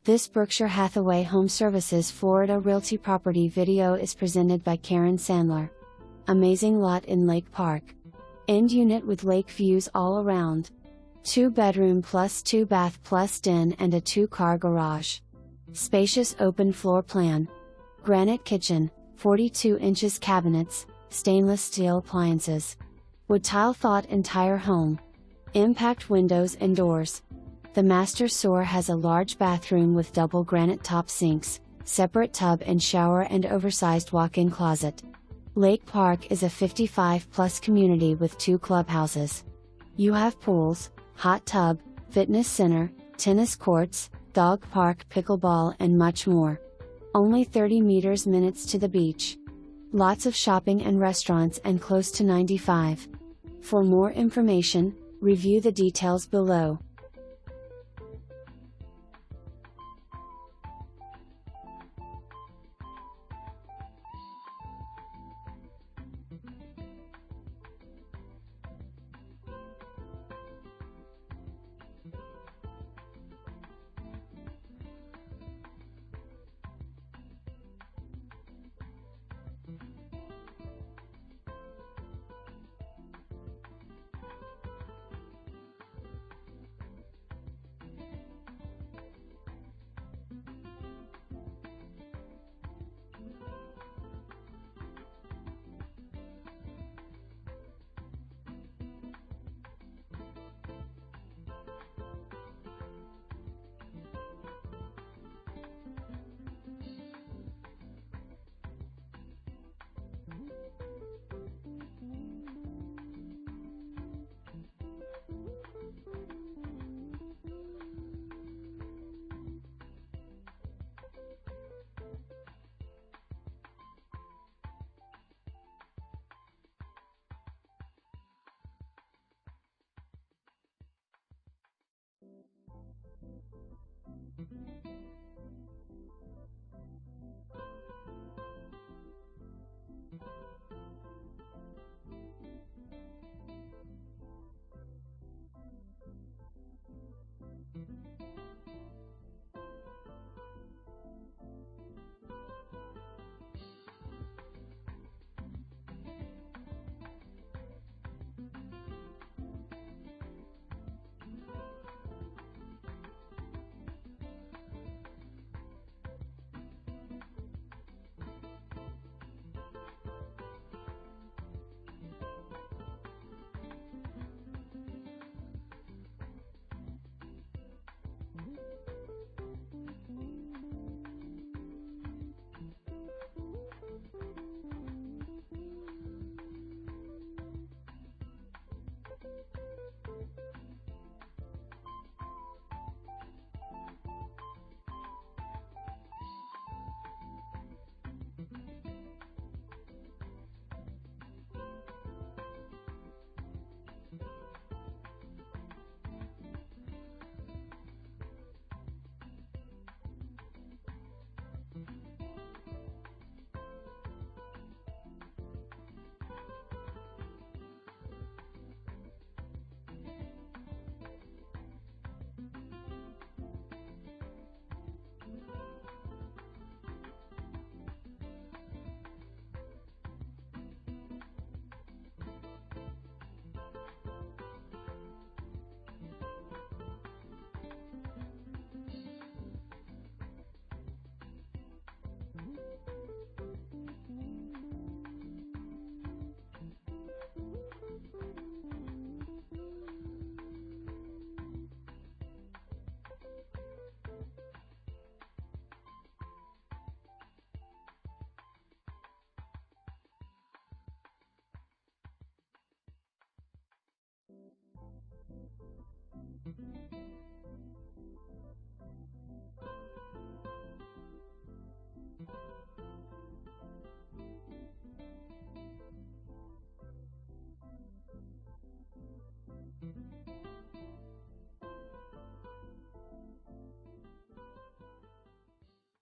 This Berkshire Hathaway HomeServices Florida Realty property video is presented by Karen Sandler. Amazing lot in Lake Park. End unit with lake views all around. 2-bedroom plus 2-bath plus den and a 2-car garage. Spacious open floor plan. Granite kitchen, 42 inches cabinets, stainless steel appliances. Wood tile thought entire home. Impact windows and doors. The Master Suire has a large bathroom with double granite top sinks, separate tub and shower and oversized walk-in closet. Lake Park is a 55-plus community with 2 clubhouses. You have pools, hot tub, fitness center, tennis courts, dog park, pickleball and much more. Only 30 minutes to the beach. Lots of shopping and restaurants and close to 95. For more information, review the details below.